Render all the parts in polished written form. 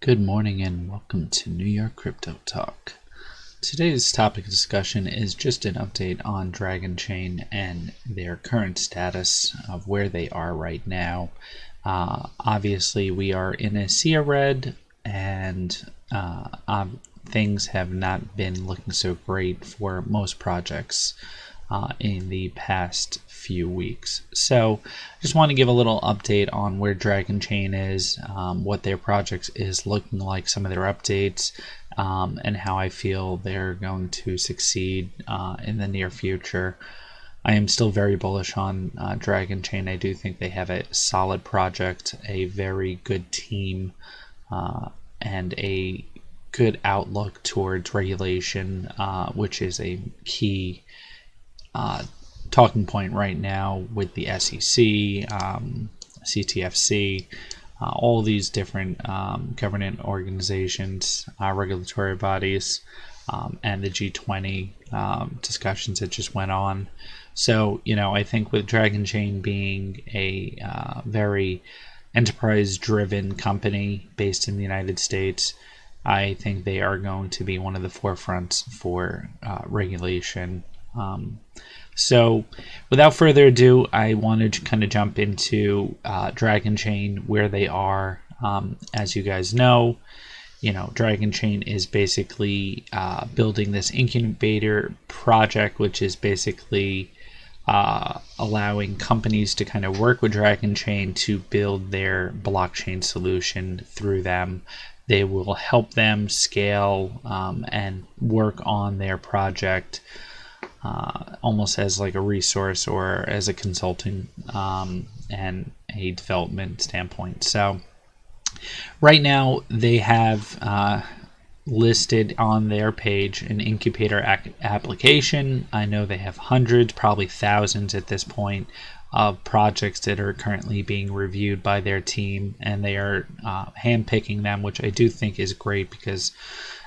Good morning and welcome to NYCryptoTalk. Today's topic of discussion is just an update on Dragonchain and their current status of where they are right now. Obviously, we are in a sea of red, and things have not been looking so great for most projects in the past few weeks. So I just want to give a little update on where Dragonchain is, what their project is looking like, some of their updates, and how I feel they're going to succeed in the near future. I am still very bullish on Dragonchain. I do think they have a solid project, a very good team, and a good outlook towards regulation, which is a key talking point right now with the SEC, CTFC, all these different government organizations, regulatory bodies, and the G20 discussions that just went on. So, I think with Dragonchain being a very enterprise-driven company based in the United States, I think they are going to be one of the forefronts for regulation. So without further ado, I wanted to kind of jump into Dragonchain, where they are. As you guys know, Dragonchain is basically building this Incubator project, which is basically allowing companies to kind of work with Dragonchain to build their blockchain solution through them. They will help them scale and work on their project almost as like a resource or as a consulting and a development standpoint. So right now they have listed on their page an Incubator application. I know they have hundreds, probably thousands at this point, of projects that are currently being reviewed by their team, and they are handpicking them, which I do think is great because,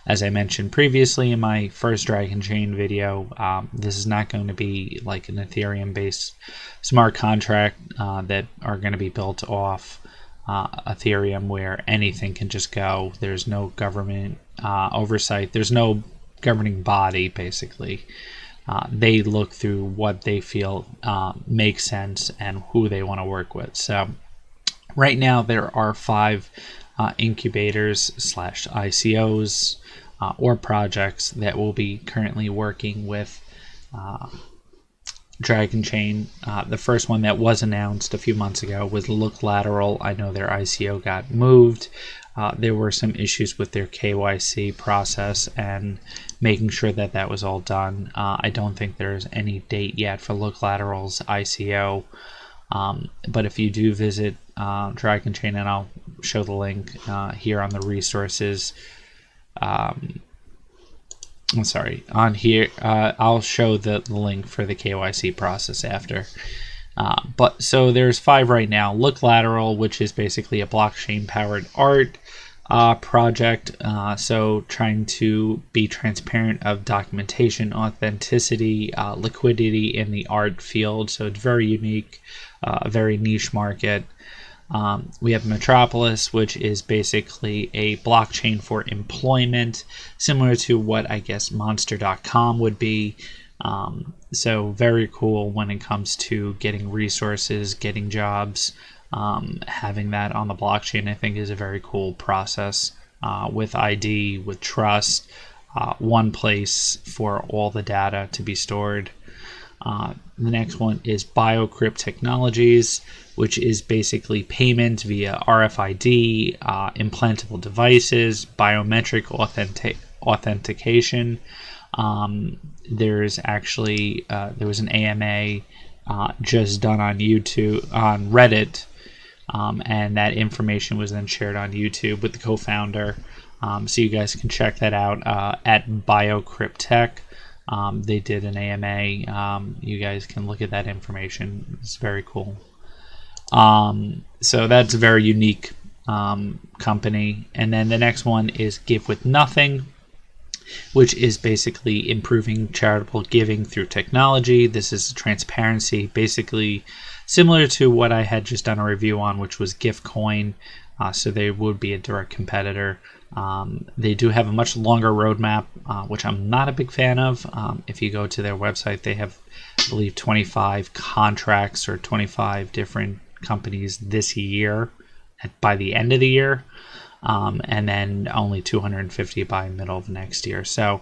as I mentioned previously in my first Dragonchain video, this is not going to be like an Ethereum-based smart contract that are going to be built off Ethereum where anything can just go. There's no government oversight. There's no governing body, basically. They look through what they feel makes sense and who they want to work with. So right now there are 5 incubators / ICOs or projects that will be currently working with Dragonchain. The first one that was announced a few months ago was Look Lateral. I know their ICO got moved. There were some issues with their KYC process and making sure that that was all done. I don't think there's any date yet for Look Lateral's ICO. But if you do visit Dragonchain, and I'll show the link here on the resources. I'm sorry, on here, I'll show the link for the KYC process after. But so there's 5 right now. Look Lateral, which is basically a blockchain-powered art project. So trying to be transparent of documentation, authenticity, liquidity in the art field. So it's very unique, a very niche market. We have Metropolis, which is basically a blockchain for employment, similar to what I guess Monster.com would be. So very cool when it comes to getting resources, getting jobs. Having that on the blockchain, I think, is a very cool process with ID, with trust, one place for all the data to be stored. The next one is BioCrypt Technologies, which is basically payment via RFID, implantable devices, biometric authentication. There's actually there was an AMA just done on YouTube, on Reddit, and that information was then shared on YouTube with the co-founder. So you guys can check that out at BioCrypt Tech. They did an AMA. You guys can look at that information. It's very cool. So that's a very unique company. And then the next one is Give With Nothing, which is basically improving charitable giving through technology. This is transparency, basically similar to what I had just done a review on, which was Giftcoin. so they would be a direct competitor. They do have a much longer roadmap, which I'm not a big fan of. If you go to their website, they have, I believe, 25 contracts or 25 different companies this year by the end of the year, and then only 250 by middle of next year. So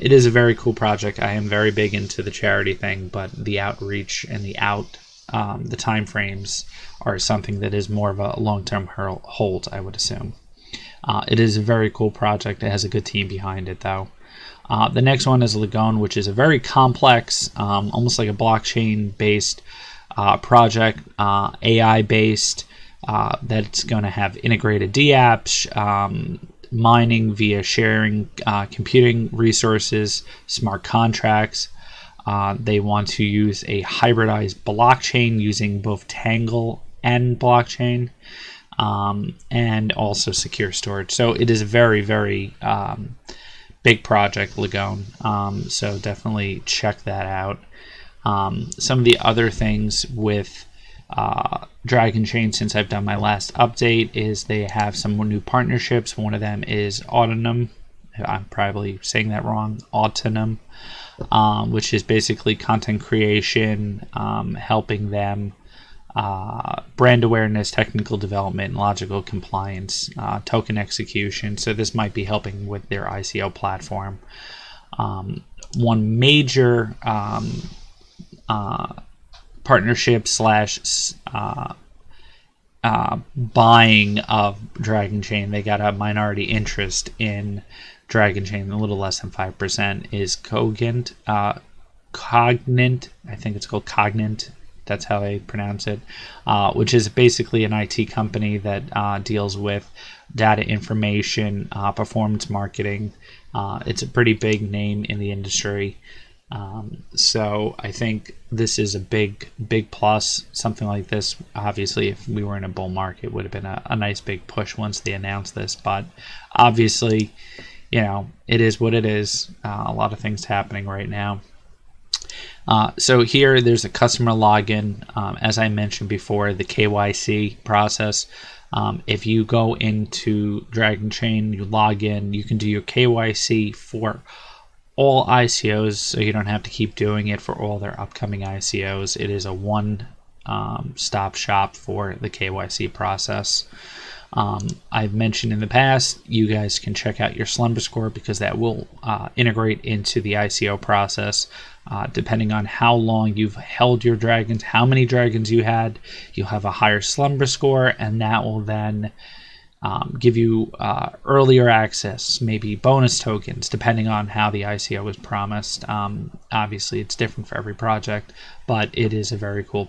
it is a very cool project. I am very big into the charity thing, but the outreach and the time frames are something that is more of a long-term hold, I would assume. It is a very cool project. It has a good team behind it, though. The next one is Lagon, which is a very complex, almost like a blockchain-based project, AI-based, that's going to have integrated dApps, mining via sharing computing resources, smart contracts. They want to use a hybridized blockchain using both Tangle and blockchain, and also secure storage. So it is a very, very big project, Lagon. So definitely check that out. Some of the other things with Dragonchain, since I've done my last update, is they have some new partnerships. One of them is Autonom. I'm probably saying that wrong. Autonom, which is basically content creation, helping them brand awareness, technical development, logical compliance, token execution. So this might be helping with their ICO platform. One major partnership slash buying of Dragonchain, they got a minority interest in Dragonchain, a little less than 5%, is Cogint. Cogint, I think it's called Cogint. That's how they pronounce it, which is basically an IT company that deals with data information, performance marketing. It's a pretty big name in the industry. So I think this is a big plus. Something like this, obviously, if we were in a bull market, would have been a nice big push once they announced this. But obviously, it is what it is. A lot of things happening right now. So here there's a customer login. As I mentioned before, the KYC process. If you go into Dragonchain, you log in, you can do your KYC for all ICOs, so you don't have to keep doing it for all their upcoming ICOs. It is a one-stop shop for the KYC process. I've mentioned in the past, you guys can check out your Slumber Score because that will integrate into the ICO process. Depending on how long you've held your dragons, how many dragons you had, you'll have a higher Slumber Score, and that will then give you earlier access, maybe bonus tokens, depending on how the ICO was promised. Obviously, it's different for every project, but it is a very cool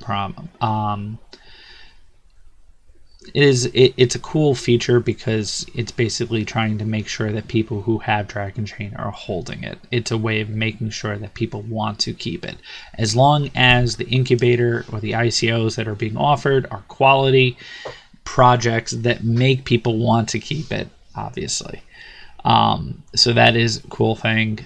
it's a cool feature because it's basically trying to make sure that people who have Dragonchain are holding it. It's a way of making sure that people want to keep it. As long as the incubator or the ICOs that are being offered are quality projects that make people want to keep it, obviously. So that is a cool thing.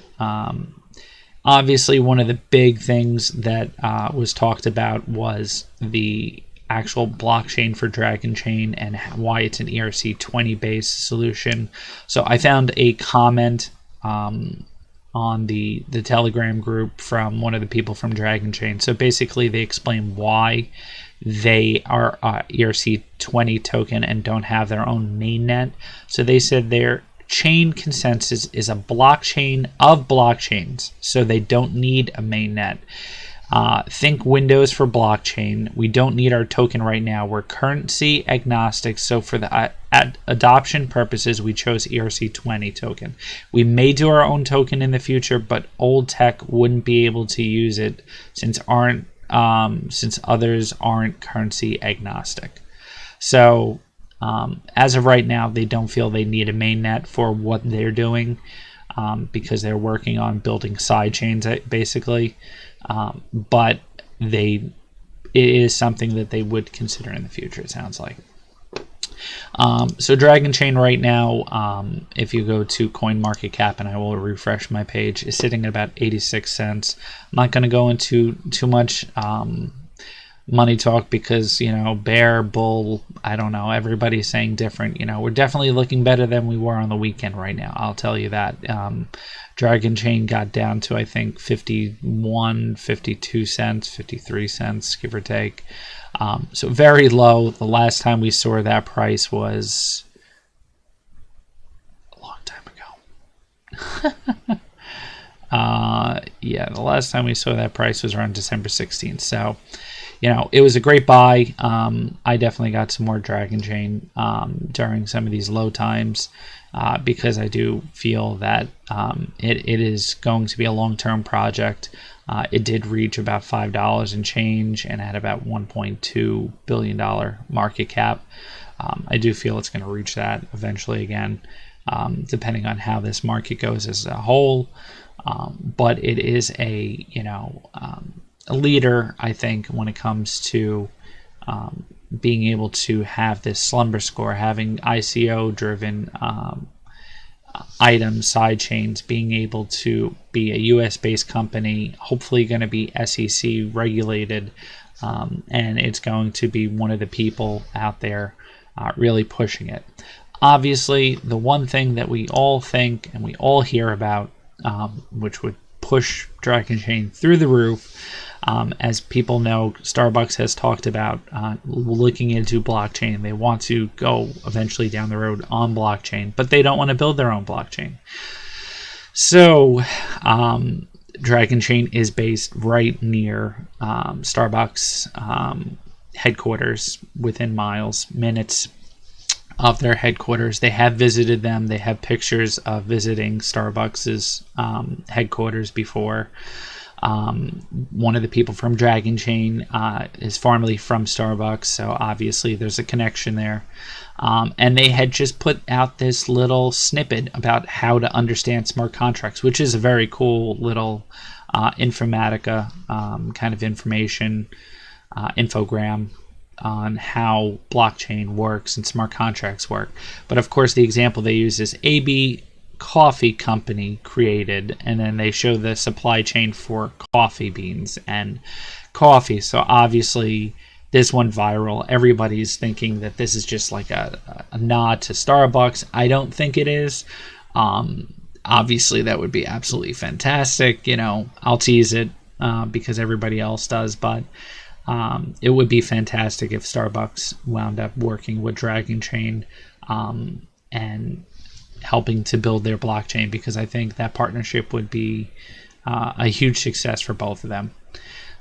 Obviously, one of the big things that was talked about was the actual blockchain for Dragonchain and why it's an ERC20 based solution. So I found a comment on the Telegram group from one of the people from Dragonchain. So basically they explain why they are ERC20 token and don't have their own mainnet. So they said their chain consensus is a blockchain of blockchains, so they don't need a mainnet. Think Windows for blockchain. We don't need our token right now. We're currency agnostic, so for the adoption purposes, we chose ERC20 token. We may do our own token in the future, but old tech wouldn't be able to use it since others aren't currency agnostic. So as of right now, they don't feel they need a mainnet for what they're doing because they're working on building side chains, basically. But it is something that they would consider in the future, it sounds like. So Dragonchain right now, if you go to CoinMarketCap, and I will refresh my page, is sitting at about 86 cents. I'm not going to go into too much money talk because, bear, bull, I don't know, everybody's saying different. We're definitely looking better than we were on the weekend right now, I'll tell you that. Dragonchain got down to, I think, 51, 52 cents, 53 cents, give or take. So very low. The last time we saw that price was a long time ago. Yeah, the last time we saw that price was around December 16th. So, it was a great buy. I definitely got some more Dragonchain during some of these low times because I do feel that it is going to be a long-term project. It did reach about $5 and change and had about $1.2 billion market cap. I do feel it's going to reach that eventually again, depending on how this market goes as a whole. But it is a leader, I think, when it comes to being able to have this slumber score, having ICO driven items, side chains, being able to be a US based company, hopefully going to be SEC regulated, and it's going to be one of the people out there really pushing it. Obviously, the one thing that we all think and we all hear about, which would push Dragonchain through the roof, as people know, Starbucks has talked about looking into blockchain. They want to go eventually down the road on blockchain, but they don't want to build their own blockchain. So Dragonchain is based right near Starbucks headquarters, within minutes of their headquarters. They have visited them. They have pictures of visiting Starbucks's headquarters before. One of the people from Dragonchain is formerly from Starbucks, so obviously there's a connection there. And they had just put out this little snippet about how to understand smart contracts, which is a very cool little informatica kind of information infogram on how blockchain works and smart contracts work. But of course, the example they use is AB Coffee Company created, and then they show the supply chain for coffee beans and coffee. So obviously this went viral. Everybody's thinking that this is just like a nod to Starbucks. I don't think it is. Obviously that would be absolutely fantastic. I'll tease it because everybody else does, but it would be fantastic if Starbucks wound up working with Dragonchain and helping to build their blockchain, because I think that partnership would be a huge success for both of them.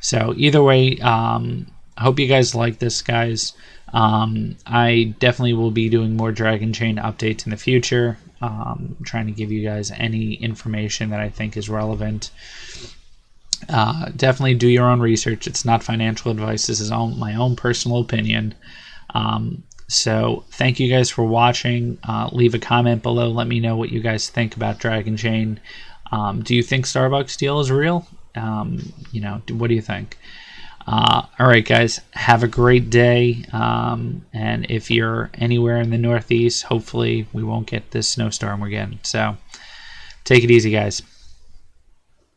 So either way, I hope you guys like this, guys. I definitely will be doing more Dragonchain updates in the future, trying to give you guys any information that I think is relevant. Definitely do your own research. It's not financial advice. This is my own personal opinion. So thank you guys for watching. Leave a comment below. Let me know what you guys think about Dragonchain. Do you think Starbucks deal is real? What do you think? All right, guys, have a great day. And if you're anywhere in the Northeast, hopefully we won't get this snowstorm again. So take it easy, guys.